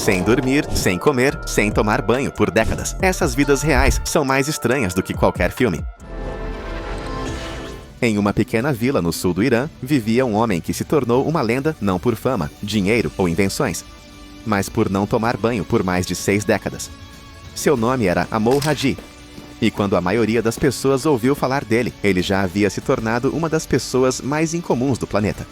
sem dormir, sem comer, sem tomar banho por décadas. Essas vidas reais são mais estranhas do que qualquer filme. Em uma pequena vila no sul do Irã, vivia um homem que se tornou uma lenda não por fama, dinheiro ou invenções, mas por não tomar banho por mais de 6 décadas. Seu nome era Amol Haji, e quando a maioria das pessoas ouviu falar dele, ele já havia se tornado uma das pessoas mais incomuns do planeta.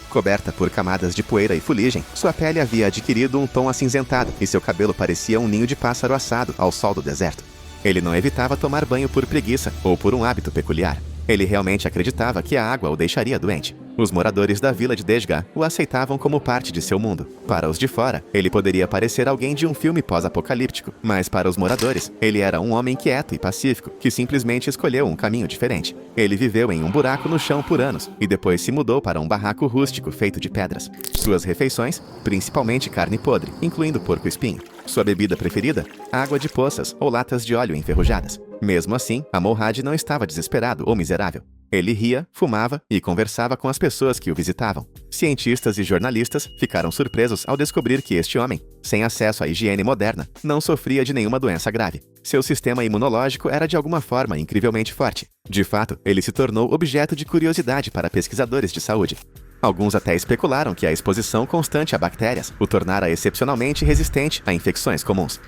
Coberta por camadas de poeira e fuligem, sua pele havia adquirido um tom acinzentado e seu cabelo parecia um ninho de pássaro assado ao sol do deserto. Ele não evitava tomar banho por preguiça ou por um hábito peculiar. Ele realmente acreditava que a água o deixaria doente. Os moradores da vila de Dejga o aceitavam como parte de seu mundo. Para os de fora, ele poderia parecer alguém de um filme pós-apocalíptico, mas para os moradores, ele era um homem quieto e pacífico, que simplesmente escolheu um caminho diferente. Ele viveu em um buraco no chão por anos, e depois se mudou para um barraco rústico feito de pedras. Suas refeições, principalmente carne podre, incluindo porco-espinho. Sua bebida preferida? Água de poças ou latas de óleo enferrujadas. Mesmo assim, Amol Haji não estava desesperado ou miserável. Ele ria, fumava e conversava com as pessoas que o visitavam. Cientistas e jornalistas ficaram surpresos ao descobrir que este homem, sem acesso à higiene moderna, não sofria de nenhuma doença grave. Seu sistema imunológico era de alguma forma incrivelmente forte. De fato, ele se tornou objeto de curiosidade para pesquisadores de saúde. Alguns até especularam que a exposição constante a bactérias o tornara excepcionalmente resistente a infecções comuns.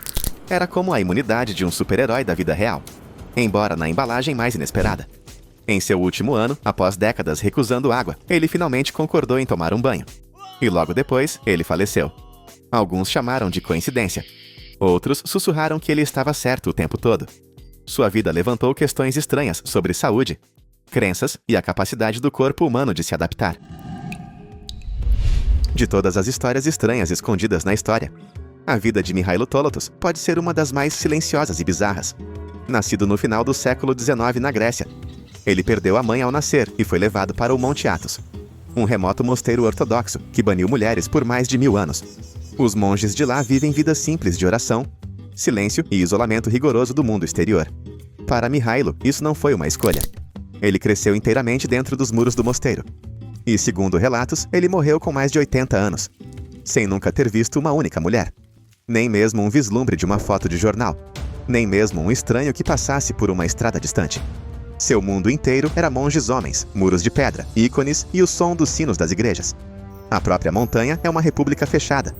Era como a imunidade de um super-herói da vida real, embora na embalagem mais inesperada. Em seu último ano, após décadas recusando água, ele finalmente concordou em tomar um banho. E logo depois, ele faleceu. Alguns chamaram de coincidência. Outros sussurraram que ele estava certo o tempo todo. Sua vida levantou questões estranhas sobre saúde, crenças e a capacidade do corpo humano de se adaptar. De todas as histórias estranhas escondidas na história, a vida de Mihailo Tolotos pode ser uma das mais silenciosas e bizarras. Nascido no final do século XIX na Grécia, ele perdeu a mãe ao nascer e foi levado para o Monte Athos, um remoto mosteiro ortodoxo que baniu mulheres por mais de 1000 anos. Os monges de lá vivem vidas simples de oração, silêncio e isolamento rigoroso do mundo exterior. Para Mihailo, isso não foi uma escolha. Ele cresceu inteiramente dentro dos muros do mosteiro. E, segundo relatos, ele morreu com mais de 80 anos, sem nunca ter visto uma única mulher. Nem mesmo um vislumbre de uma foto de jornal. Nem mesmo um estranho que passasse por uma estrada distante. Seu mundo inteiro era monges homens, muros de pedra, ícones e o som dos sinos das igrejas. A própria montanha é uma república fechada.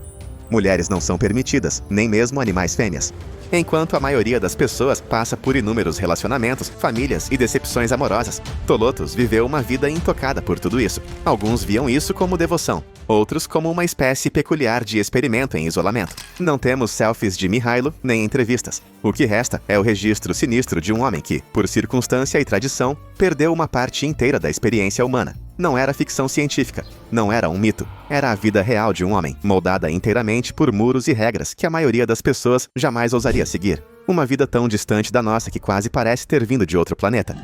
Mulheres não são permitidas, nem mesmo animais fêmeas. Enquanto a maioria das pessoas passa por inúmeros relacionamentos, famílias e decepções amorosas, Tolotos viveu uma vida intocada por tudo isso. Alguns viam isso como devoção, outros como uma espécie peculiar de experimento em isolamento. Não temos selfies de Mihailo nem entrevistas. O que resta é o registro sinistro de um homem que, por circunstância e tradição, perdeu uma parte inteira da experiência humana. Não era ficção científica, não era um mito. Era a vida real de um homem, moldada inteiramente por muros e regras que a maioria das pessoas jamais ousaria seguir. Uma vida tão distante da nossa que quase parece ter vindo de outro planeta.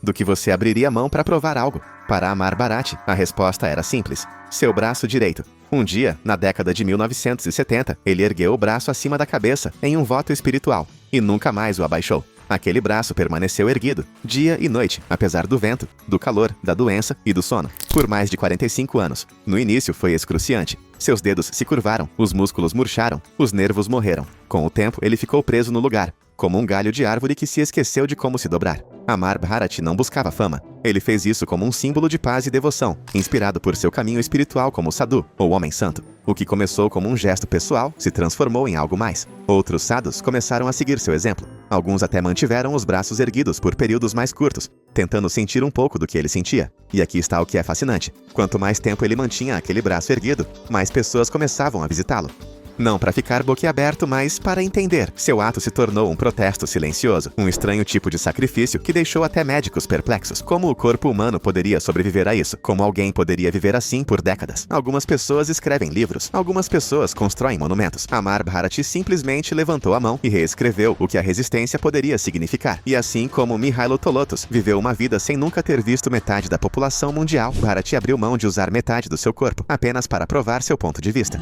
Do que você abriria a mão para provar algo? Para Amar Bharati, a resposta era simples. Seu braço direito. Um dia, na década de 1970, ele ergueu o braço acima da cabeça em um voto espiritual e nunca mais o abaixou. Aquele braço permaneceu erguido, dia e noite, apesar do vento, do calor, da doença e do sono, por mais de 45 anos. No início foi excruciante. Seus dedos se curvaram, os músculos murcharam, os nervos morreram. Com o tempo, ele ficou preso no lugar, como um galho de árvore que se esqueceu de como se dobrar. Amar Bharati não buscava fama. Ele fez isso como um símbolo de paz e devoção, inspirado por seu caminho espiritual como sadhu, ou homem santo. O que começou como um gesto pessoal se transformou em algo mais. Outros sadhus começaram a seguir seu exemplo. Alguns até mantiveram os braços erguidos por períodos mais curtos, tentando sentir um pouco do que ele sentia. E aqui está o que é fascinante. Quanto mais tempo ele mantinha aquele braço erguido, mais pessoas começavam a visitá-lo. Não para ficar boquiaberto, mas para entender. Seu ato se tornou um protesto silencioso, um estranho tipo de sacrifício que deixou até médicos perplexos. Como o corpo humano poderia sobreviver a isso? Como alguém poderia viver assim por décadas? Algumas pessoas escrevem livros, algumas pessoas constroem monumentos. Amar Bharati simplesmente levantou a mão e reescreveu o que a resistência poderia significar. E assim como Mihailo Tolotos viveu uma vida sem nunca ter visto metade da população mundial, Bharati abriu mão de usar metade do seu corpo, apenas para provar seu ponto de vista.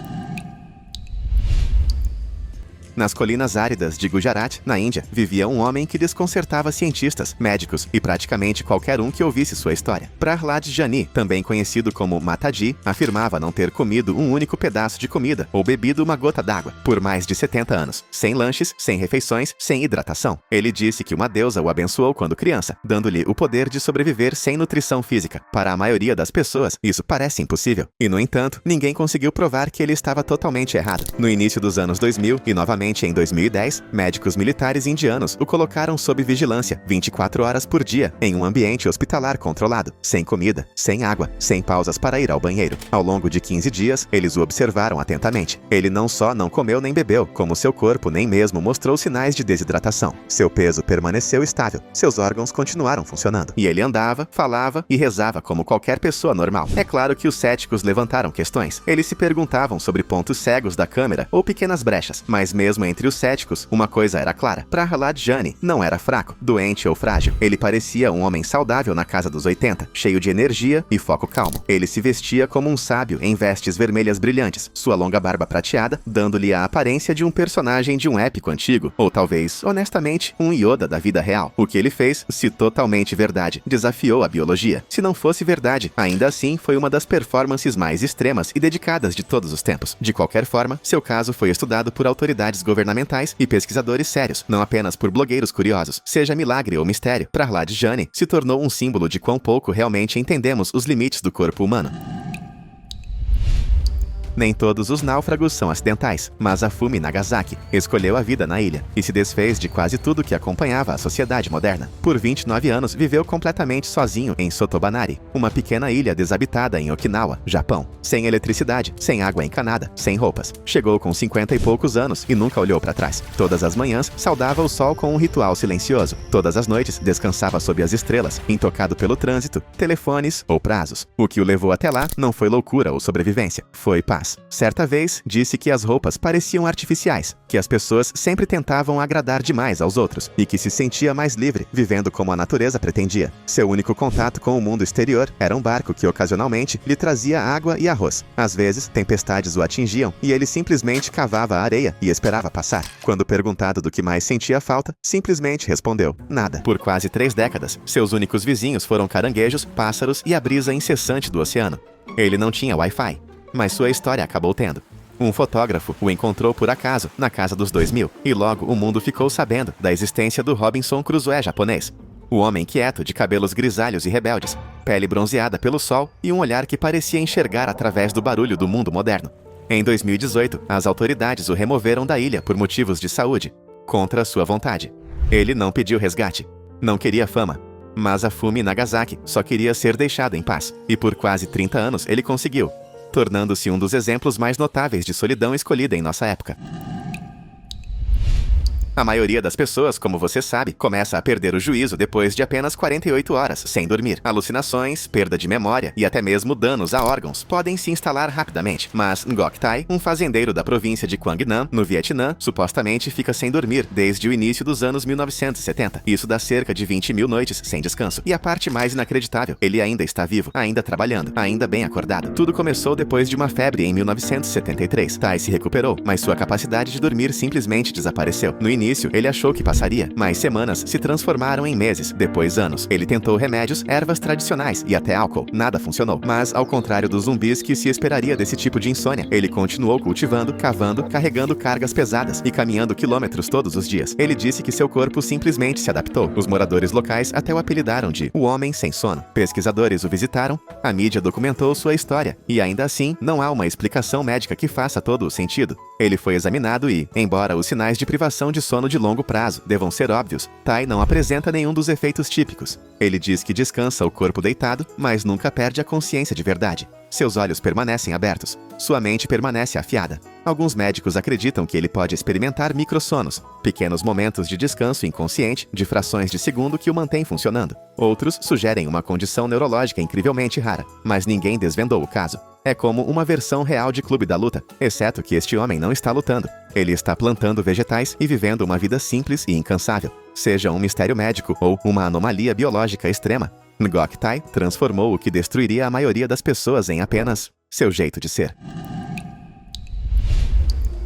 Nas colinas áridas de Gujarat, na Índia, vivia um homem que desconcertava cientistas, médicos e praticamente qualquer um que ouvisse sua história. Prahlad Jani, também conhecido como Mataji, afirmava não ter comido um único pedaço de comida ou bebido uma gota d'água por mais de 70 anos, sem lanches, sem refeições, sem hidratação. Ele disse que uma deusa o abençoou quando criança, dando-lhe o poder de sobreviver sem nutrição física. Para a maioria das pessoas, isso parece impossível. E, no entanto, ninguém conseguiu provar que ele estava totalmente errado. No início dos anos 2000 e novamente em 2010, médicos militares indianos o colocaram sob vigilância 24 horas por dia em um ambiente hospitalar controlado, sem comida, sem água, sem pausas para ir ao banheiro. Ao longo de 15 dias, eles o observaram atentamente. Ele não só não comeu nem bebeu, como seu corpo nem mesmo mostrou sinais de desidratação. Seu peso permaneceu estável, seus órgãos continuaram funcionando. E ele andava, falava e rezava como qualquer pessoa normal. É claro que os céticos levantaram questões. Eles se perguntavam sobre pontos cegos da câmera ou pequenas brechas, mas mesmo entre os céticos, uma coisa era clara. Prahlad Jani não era fraco, doente ou frágil. Ele parecia um homem saudável na casa dos 80, cheio de energia e foco calmo. Ele se vestia como um sábio em vestes vermelhas brilhantes, sua longa barba prateada, dando-lhe a aparência de um personagem de um épico antigo, ou talvez, honestamente, um Yoda da vida real. O que ele fez, se totalmente verdade, desafiou a biologia. Se não fosse verdade, ainda assim foi uma das performances mais extremas e dedicadas de todos os tempos. De qualquer forma, seu caso foi estudado por autoridades governamentais e pesquisadores sérios, não apenas por blogueiros curiosos. Seja milagre ou mistério, Prahlad Jani se tornou um símbolo de quão pouco realmente entendemos os limites do corpo humano. Nem todos os náufragos são acidentais. Masafumi Nagasaki escolheu a vida na ilha e se desfez de quase tudo que acompanhava a sociedade moderna. Por 29 anos, viveu completamente sozinho em Sotobanari, uma pequena ilha desabitada em Okinawa, Japão. Sem eletricidade, sem água encanada, sem roupas. Chegou com 50 e poucos anos e nunca olhou para trás. Todas as manhãs, saudava o sol com um ritual silencioso. Todas as noites, descansava sob as estrelas, intocado pelo trânsito, telefones ou prazos. O que o levou até lá não foi loucura ou sobrevivência, foi paz. Certa vez, disse que as roupas pareciam artificiais, que as pessoas sempre tentavam agradar demais aos outros e que se sentia mais livre, vivendo como a natureza pretendia. Seu único contato com o mundo exterior era um barco que ocasionalmente lhe trazia água e arroz. Às vezes, tempestades o atingiam e ele simplesmente cavava a areia e esperava passar. Quando perguntado do que mais sentia falta, simplesmente respondeu: nada. Por quase 3 décadas, seus únicos vizinhos foram caranguejos, pássaros e a brisa incessante do oceano. Ele não tinha Wi-Fi, mas sua história acabou tendo. Um fotógrafo o encontrou por acaso na casa dos 2000, e logo o mundo ficou sabendo da existência do Robinson Crusoe japonês. O homem quieto, de cabelos grisalhos e rebeldes, pele bronzeada pelo sol e um olhar que parecia enxergar através do barulho do mundo moderno. Em 2018, as autoridades o removeram da ilha por motivos de saúde, contra sua vontade. Ele não pediu resgate, não queria fama. Masafumi Nagasaki só queria ser deixado em paz, e por quase 30 anos ele conseguiu, tornando-se um dos exemplos mais notáveis de solidão escolhida em nossa época. A maioria das pessoas, como você sabe, começa a perder o juízo depois de apenas 48 horas sem dormir. Alucinações, perda de memória e até mesmo danos a órgãos podem se instalar rapidamente. Mas Ngoc Tai, um fazendeiro da província de Quang Nam, no Vietnã, supostamente fica sem dormir desde o início dos anos 1970. Isso dá cerca de 20 mil noites sem descanso. E a parte mais inacreditável, ele ainda está vivo, ainda trabalhando, ainda bem acordado. Tudo começou depois de uma febre em 1973. Tai se recuperou, mas sua capacidade de dormir simplesmente desapareceu. No início, ele achou que passaria, mas semanas se transformaram em meses, depois anos. Ele tentou remédios, ervas tradicionais e até álcool. Nada funcionou. Mas, ao contrário dos zumbis que se esperaria desse tipo de insônia, ele continuou cultivando, cavando, carregando cargas pesadas e caminhando quilômetros todos os dias. Ele disse que seu corpo simplesmente se adaptou. Os moradores locais até o apelidaram de "o homem sem sono". Pesquisadores o visitaram, a mídia documentou sua história, e ainda assim, não há uma explicação médica que faça todo o sentido. Ele foi examinado e, embora os sinais de privação de sono de longo prazo devam ser óbvios, Tai não apresenta nenhum dos efeitos típicos. Ele diz que descansa o corpo deitado, mas nunca perde a consciência de verdade. Seus olhos permanecem abertos, sua mente permanece afiada. Alguns médicos acreditam que ele pode experimentar microsonos, pequenos momentos de descanso inconsciente de frações de segundo que o mantêm funcionando. Outros sugerem uma condição neurológica incrivelmente rara, mas ninguém desvendou o caso. É como uma versão real de Clube da Luta, exceto que este homem não está lutando. Ele está plantando vegetais e vivendo uma vida simples e incansável. Seja um mistério médico ou uma anomalia biológica extrema, Ngoc Tai transformou o que destruiria a maioria das pessoas em apenas seu jeito de ser.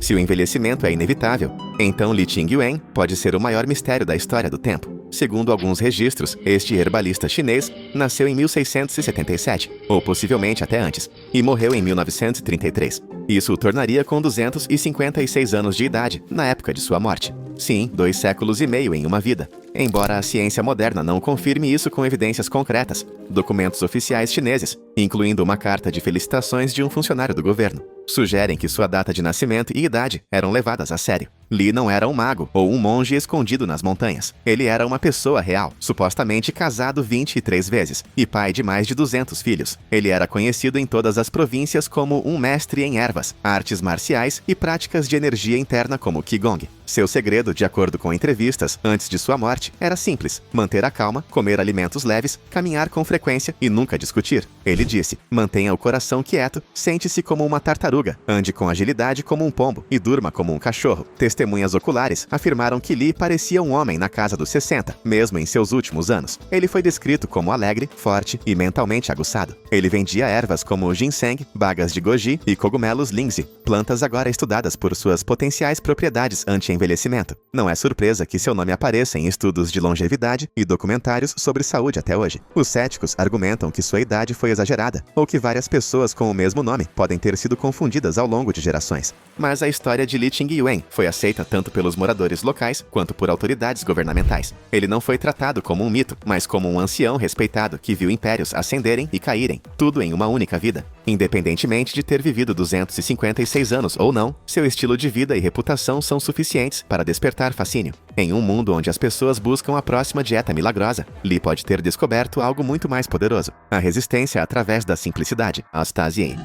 Se o envelhecimento é inevitável, então Li Qingyuan pode ser o maior mistério da história do tempo. Segundo alguns registros, este herbalista chinês nasceu em 1677, ou possivelmente até antes, e morreu em 1933. Isso o tornaria com 256 anos de idade na época de sua morte. Sim, 2 séculos e meio em uma vida. Embora a ciência moderna não confirme isso com evidências concretas, documentos oficiais chineses, incluindo uma carta de felicitações de um funcionário do governo, sugerem que sua data de nascimento e idade eram levadas a sério. Li não era um mago ou um monge escondido nas montanhas. Ele era uma pessoa real, supostamente casado 23 vezes e pai de mais de 200 filhos. Ele era conhecido em todas as províncias como um mestre em ervas, artes marciais e práticas de energia interna como Qigong. Seu segredo, de acordo com entrevistas antes de sua morte, era simples: manter a calma, comer alimentos leves, caminhar com frequência e nunca discutir. Ele disse: mantenha o coração quieto, sente-se como uma tartaruga, ande com agilidade como um pombo e durma como um cachorro. Testemunhas oculares afirmaram que Li parecia um homem na casa dos 60, mesmo em seus últimos anos. Ele foi descrito como alegre, forte e mentalmente aguçado. Ele vendia ervas como ginseng, bagas de goji e cogumelos lingzi, plantas agora estudadas por suas potenciais propriedades anti-envelhecimento. Não é surpresa que seu nome apareça em estudos de longevidade e documentários sobre saúde até hoje. Os céticos argumentam que sua idade foi exagerada, ou que várias pessoas com o mesmo nome podem ter sido confundidas ao longo de gerações. Mas a história de Li Qingyuan foi aceita tanto pelos moradores locais quanto por autoridades governamentais. Ele não foi tratado como um mito, mas como um ancião respeitado que viu impérios ascenderem e caírem, tudo em uma única vida. Independentemente de ter vivido 256 anos ou não, seu estilo de vida e reputação são suficientes para despertar fascínio. Em um mundo onde as pessoas buscam a próxima dieta milagrosa, Li pode ter descoberto algo muito mais poderoso: a resistência através da simplicidade. Astasie.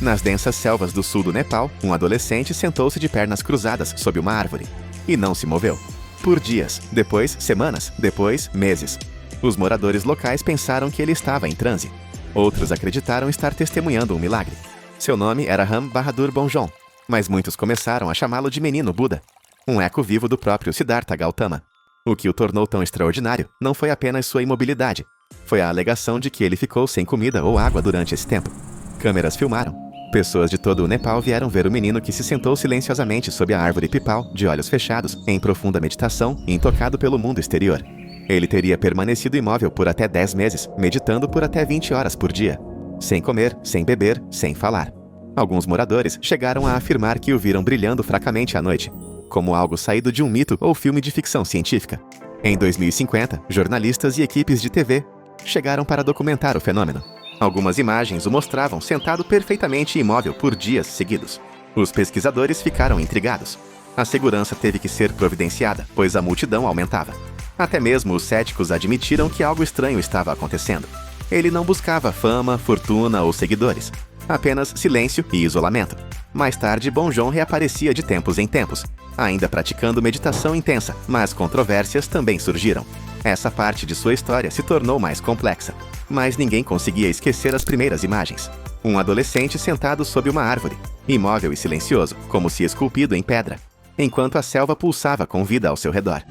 Nas densas selvas do sul do Nepal, um adolescente sentou-se de pernas cruzadas sob uma árvore e não se moveu. Por dias, depois semanas, depois meses. Os moradores locais pensaram que ele estava em transe. Outros acreditaram estar testemunhando um milagre. Seu nome era Ram Bahadur Bonjon, mas muitos começaram a chamá-lo de Menino Buda, um eco vivo do próprio Siddhartha Gautama. O que o tornou tão extraordinário não foi apenas sua imobilidade, foi a alegação de que ele ficou sem comida ou água durante esse tempo. Câmeras filmaram. Pessoas de todo o Nepal vieram ver o menino que se sentou silenciosamente sob a árvore pipal, de olhos fechados, em profunda meditação, intocado pelo mundo exterior. Ele teria permanecido imóvel por até 10 meses, meditando por até 20 horas por dia, sem comer, sem beber, sem falar. Alguns moradores chegaram a afirmar que o viram brilhando fracamente à noite, como algo saído de um mito ou filme de ficção científica. Em 2050, jornalistas e equipes de TV chegaram para documentar o fenômeno. Algumas imagens o mostravam sentado perfeitamente imóvel por dias seguidos. Os pesquisadores ficaram intrigados. A segurança teve que ser providenciada, pois a multidão aumentava. Até mesmo os céticos admitiram que algo estranho estava acontecendo. Ele não buscava fama, fortuna ou seguidores, apenas silêncio e isolamento. Mais tarde, Bonjon reaparecia de tempos em tempos, ainda praticando meditação intensa, mas controvérsias também surgiram. Essa parte de sua história se tornou mais complexa, mas ninguém conseguia esquecer as primeiras imagens. Um adolescente sentado sob uma árvore, imóvel e silencioso, como se esculpido em pedra, enquanto a selva pulsava com vida ao seu redor.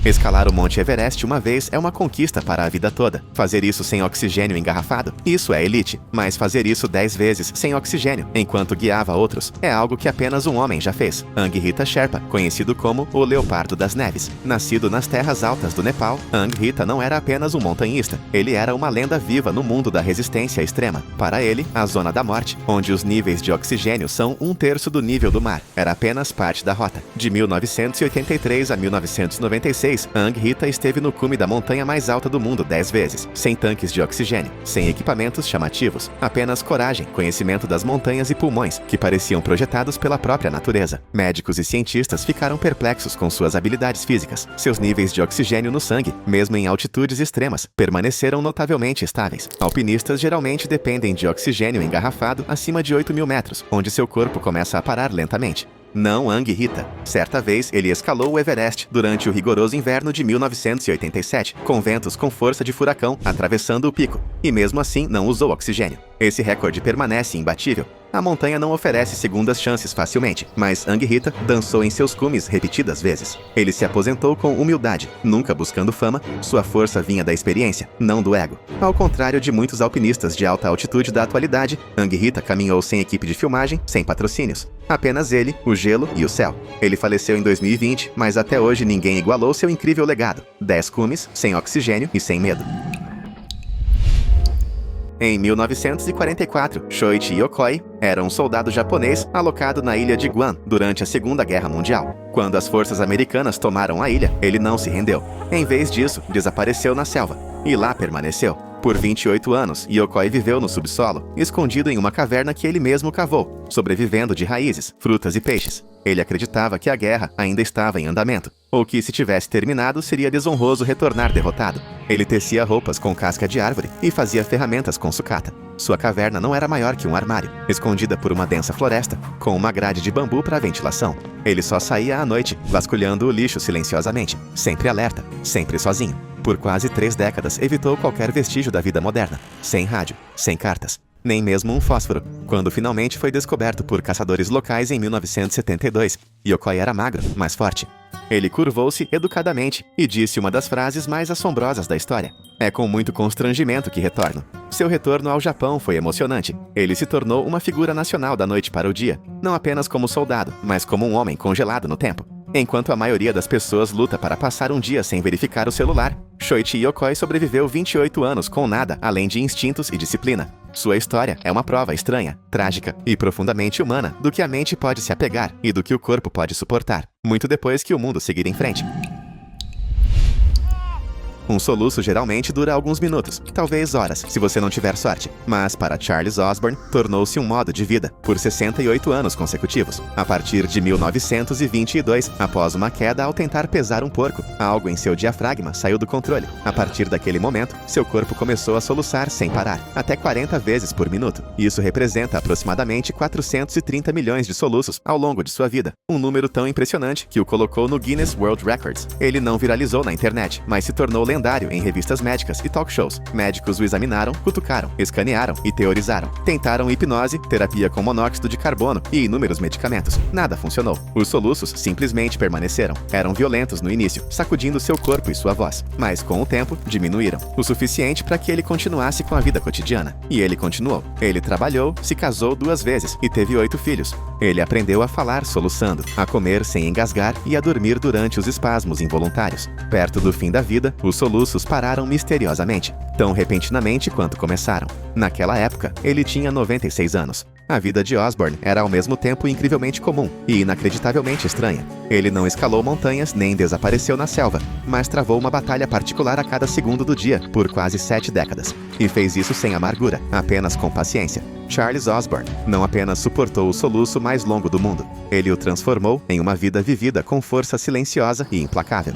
Escalar o Monte Everest uma vez é uma conquista para a vida toda. Fazer isso sem oxigênio engarrafado, isso é elite. Mas fazer isso 10 vezes sem oxigênio, enquanto guiava outros, é algo que apenas um homem já fez. Angrita Sherpa, conhecido como o Leopardo das Neves. Nascido nas terras altas do Nepal, Angrita não era apenas um montanhista. Ele era uma lenda viva no mundo da resistência extrema. Para ele, a zona da morte, onde os níveis de oxigênio são 1/3 do nível do mar, era apenas parte da rota. De 1983 a 1996, Angrita esteve no cume da montanha mais alta do mundo 10 vezes, sem tanques de oxigênio, sem equipamentos chamativos, apenas coragem, conhecimento das montanhas e pulmões, que pareciam projetados pela própria natureza. Médicos e cientistas ficaram perplexos com suas habilidades físicas. Seus níveis de oxigênio no sangue, mesmo em altitudes extremas, permaneceram notavelmente estáveis. Alpinistas geralmente dependem de oxigênio engarrafado acima de 8.000 metros, onde seu corpo começa a parar lentamente. Não Angrita. Certa vez, ele escalou o Everest durante o rigoroso inverno de 1987, com ventos com força de furacão atravessando o pico, e mesmo assim não usou oxigênio. Esse recorde permanece imbatível. A montanha não oferece segundas chances facilmente, mas Anguirrita dançou em seus cumes repetidas vezes. Ele se aposentou com humildade, nunca buscando fama, sua força vinha da experiência, não do ego. Ao contrário de muitos alpinistas de alta altitude da atualidade, Anguirrita caminhou sem equipe de filmagem, sem patrocínios. Apenas ele, o gelo e o céu. Ele faleceu em 2020, mas até hoje ninguém igualou seu incrível legado. 10 cumes, sem oxigênio e sem medo. Em 1944, Shoichi Yokoi era um soldado japonês alocado na ilha de Guam durante a Segunda Guerra Mundial. Quando as forças americanas tomaram a ilha, ele não se rendeu. Em vez disso, desapareceu na selva e lá permaneceu. Por 28 anos, Yokoi viveu no subsolo, escondido em uma caverna que ele mesmo cavou, sobrevivendo de raízes, frutas e peixes. Ele acreditava que a guerra ainda estava em andamento, ou que se tivesse terminado seria desonroso retornar derrotado. Ele tecia roupas com casca de árvore e fazia ferramentas com sucata. Sua caverna não era maior que um armário, escondida por uma densa floresta, com uma grade de bambu para ventilação. Ele só saía à noite, vasculhando o lixo silenciosamente, sempre alerta, sempre sozinho. Por quase 3 décadas evitou qualquer vestígio da vida moderna, sem rádio, sem cartas, nem mesmo um fósforo. Quando finalmente foi descoberto por caçadores locais em 1972, Yokoi era magro, mas forte. Ele curvou-se educadamente e disse uma das frases mais assombrosas da história. É com muito constrangimento que retorno. Seu retorno ao Japão foi emocionante. Ele se tornou uma figura nacional da noite para o dia, não apenas como soldado, mas como um homem congelado no tempo. Enquanto a maioria das pessoas luta para passar um dia sem verificar o celular, Shoichi Yokoi sobreviveu 28 anos com nada além de instintos e disciplina. Sua história é uma prova estranha, trágica e profundamente humana do que a mente pode se apegar e do que o corpo pode suportar, muito depois que o mundo seguir em frente. Um soluço geralmente dura alguns minutos, talvez horas, se você não tiver sorte. Mas para Charles Osborne, tornou-se um modo de vida, por 68 anos consecutivos. A partir de 1922, após uma queda ao tentar pesar um porco, algo em seu diafragma saiu do controle. A partir daquele momento, seu corpo começou a soluçar sem parar, até 40 vezes por minuto. Isso representa aproximadamente 430 milhões de soluços ao longo de sua vida. Um número tão impressionante que o colocou no Guinness World Records. Ele não viralizou na internet, mas se tornou lendário em revistas médicas e talk shows. Médicos o examinaram, cutucaram, escanearam e teorizaram. Tentaram hipnose, terapia com monóxido de carbono e inúmeros medicamentos. Nada funcionou. Os soluços simplesmente permaneceram. Eram violentos no início, sacudindo seu corpo e sua voz. Mas com o tempo, diminuíram. O suficiente para que ele continuasse com a vida cotidiana. E ele continuou. Ele trabalhou, se casou 2 vezes e teve 8 filhos. Ele aprendeu a falar soluçando, a comer sem engasgar e a dormir durante os espasmos involuntários. Perto do fim da vida, os soluços pararam misteriosamente, tão repentinamente quanto começaram. Naquela época, ele tinha 96 anos. A vida de Osborne era ao mesmo tempo incrivelmente comum e inacreditavelmente estranha. Ele não escalou montanhas nem desapareceu na selva, mas travou uma batalha particular a cada segundo do dia por quase 7 décadas. E fez isso sem amargura, apenas com paciência. Charles Osborne não apenas suportou o soluço mais longo do mundo, ele o transformou em uma vida vivida com força silenciosa e implacável.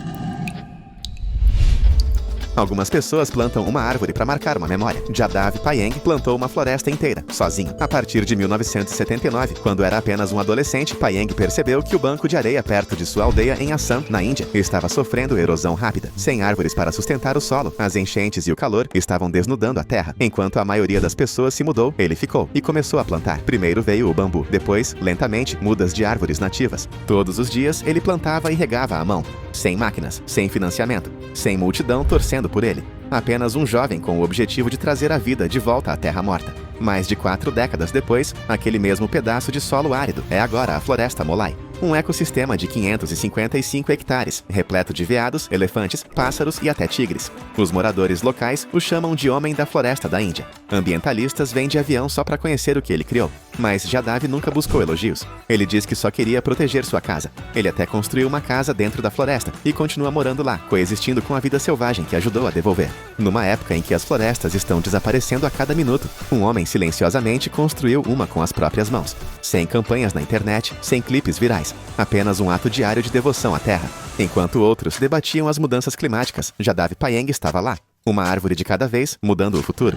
Algumas pessoas plantam uma árvore para marcar uma memória. Jadav Payeng plantou uma floresta inteira, sozinho. A partir de 1979, quando era apenas um adolescente, Payeng percebeu que o banco de areia perto de sua aldeia em Assam, na Índia, estava sofrendo erosão rápida. Sem árvores para sustentar o solo, as enchentes e o calor estavam desnudando a terra. Enquanto a maioria das pessoas se mudou, ele ficou e começou a plantar. Primeiro veio o bambu, depois, lentamente, mudas de árvores nativas. Todos os dias, ele plantava e regava à mão. Sem máquinas, sem financiamento, sem multidão torcendo por ele. Apenas um jovem com o objetivo de trazer a vida de volta à terra morta. Mais de 4 décadas depois, aquele mesmo pedaço de solo árido é agora a Floresta Molai. Um ecossistema de 555 hectares, repleto de veados, elefantes, pássaros e até tigres. Os moradores locais o chamam de Homem da Floresta da Índia. Ambientalistas vêm de avião só para conhecer o que ele criou. Mas Jadav nunca buscou elogios. Ele diz que só queria proteger sua casa. Ele até construiu uma casa dentro da floresta e continua morando lá, coexistindo com a vida selvagem que ajudou a devolver. Numa época em que as florestas estão desaparecendo a cada minuto, um homem silenciosamente construiu uma com as próprias mãos. Sem campanhas na internet, sem clipes virais. Apenas um ato diário de devoção à terra. Enquanto outros debatiam as mudanças climáticas, Jadav Payeng estava lá. Uma árvore de cada vez, mudando o futuro.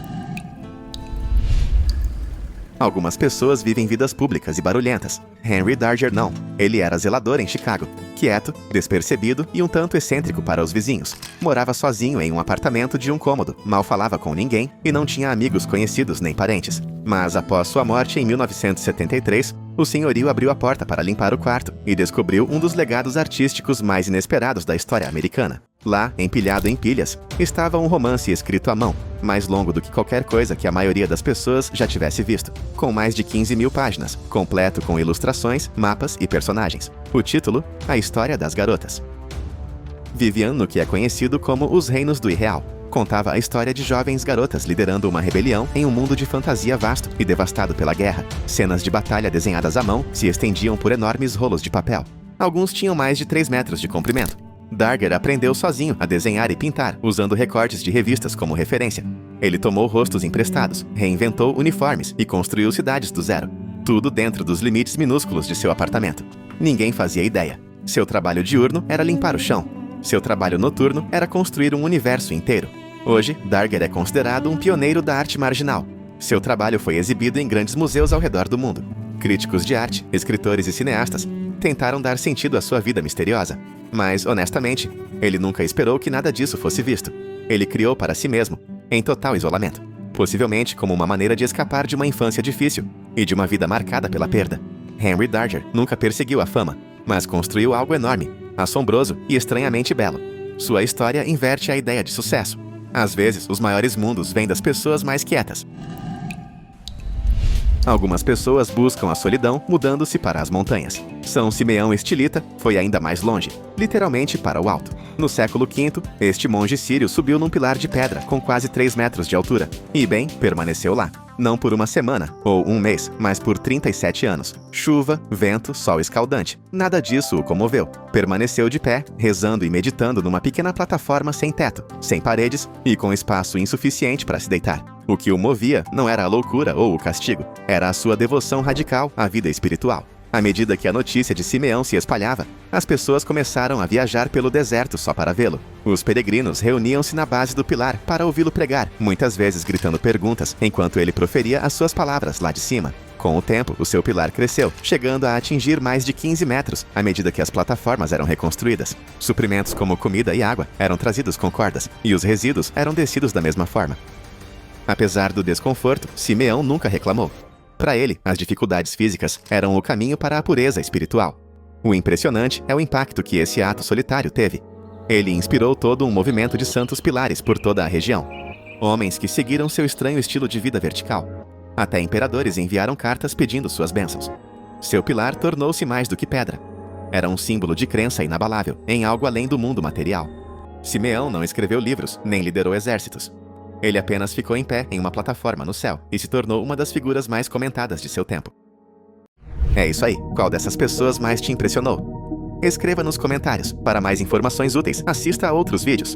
Algumas pessoas vivem vidas públicas e barulhentas. Henry Darger não. Ele era zelador em Chicago. Quieto, despercebido e um tanto excêntrico para os vizinhos. Morava sozinho em um apartamento de um cômodo, mal falava com ninguém e não tinha amigos conhecidos nem parentes. Mas após sua morte em 1973, o senhorio abriu a porta para limpar o quarto e descobriu um dos legados artísticos mais inesperados da história americana. Lá, empilhado em pilhas, estava um romance escrito à mão, mais longo do que qualquer coisa que a maioria das pessoas já tivesse visto, com mais de 15 mil páginas, completo com ilustrações, mapas e personagens. O título, A História das Garotas. Viviam no que é conhecido como os Reinos do Irreal. Contava a história de jovens garotas liderando uma rebelião em um mundo de fantasia vasto e devastado pela guerra. Cenas de batalha desenhadas à mão se estendiam por enormes rolos de papel. Alguns tinham mais de 3 metros de comprimento. Darger aprendeu sozinho a desenhar e pintar, usando recortes de revistas como referência. Ele tomou rostos emprestados, reinventou uniformes e construiu cidades do zero. Tudo dentro dos limites minúsculos de seu apartamento. Ninguém fazia ideia. Seu trabalho diurno era limpar o chão. Seu trabalho noturno era construir um universo inteiro. Hoje, Darger é considerado um pioneiro da arte marginal. Seu trabalho foi exibido em grandes museus ao redor do mundo. Críticos de arte, escritores e cineastas tentaram dar sentido à sua vida misteriosa. Mas, honestamente, ele nunca esperou que nada disso fosse visto. Ele criou para si mesmo, em total isolamento. Possivelmente como uma maneira de escapar de uma infância difícil e de uma vida marcada pela perda. Henry Darger nunca perseguiu a fama, mas construiu algo enorme, assombroso e estranhamente belo. Sua história inverte a ideia de sucesso. Às vezes, os maiores mundos vêm das pessoas mais quietas. Algumas pessoas buscam a solidão mudando-se para as montanhas. São Simeão Estilita foi ainda mais longe, literalmente para o alto. No século V, este monge sírio subiu num pilar de pedra com quase 3 metros de altura. E bem, permaneceu lá. Não por uma semana ou um mês, mas por 37 anos. Chuva, vento, sol escaldante. Nada disso o comoveu. Permaneceu de pé, rezando e meditando numa pequena plataforma sem teto, sem paredes e com espaço insuficiente para se deitar. O que o movia não era a loucura ou o castigo, era a sua devoção radical à vida espiritual. À medida que a notícia de Simeão se espalhava, as pessoas começaram a viajar pelo deserto só para vê-lo. Os peregrinos reuniam-se na base do pilar para ouvi-lo pregar, muitas vezes gritando perguntas enquanto ele proferia as suas palavras lá de cima. Com o tempo, o seu pilar cresceu, chegando a atingir mais de 15 metros à medida que as plataformas eram reconstruídas. Suprimentos como comida e água eram trazidos com cordas, e os resíduos eram descidos da mesma forma. Apesar do desconforto, Simeão nunca reclamou. Para ele, as dificuldades físicas eram o caminho para a pureza espiritual. O impressionante é o impacto que esse ato solitário teve. Ele inspirou todo um movimento de santos pilares por toda a região. Homens que seguiram seu estranho estilo de vida vertical. Até imperadores enviaram cartas pedindo suas bênçãos. Seu pilar tornou-se mais do que pedra. Era um símbolo de crença inabalável em algo além do mundo material. Simeão não escreveu livros, nem liderou exércitos. Ele apenas ficou em pé em uma plataforma no céu e se tornou uma das figuras mais comentadas de seu tempo. É isso aí. Qual dessas pessoas mais te impressionou? Escreva nos comentários. Para mais informações úteis, assista a outros vídeos.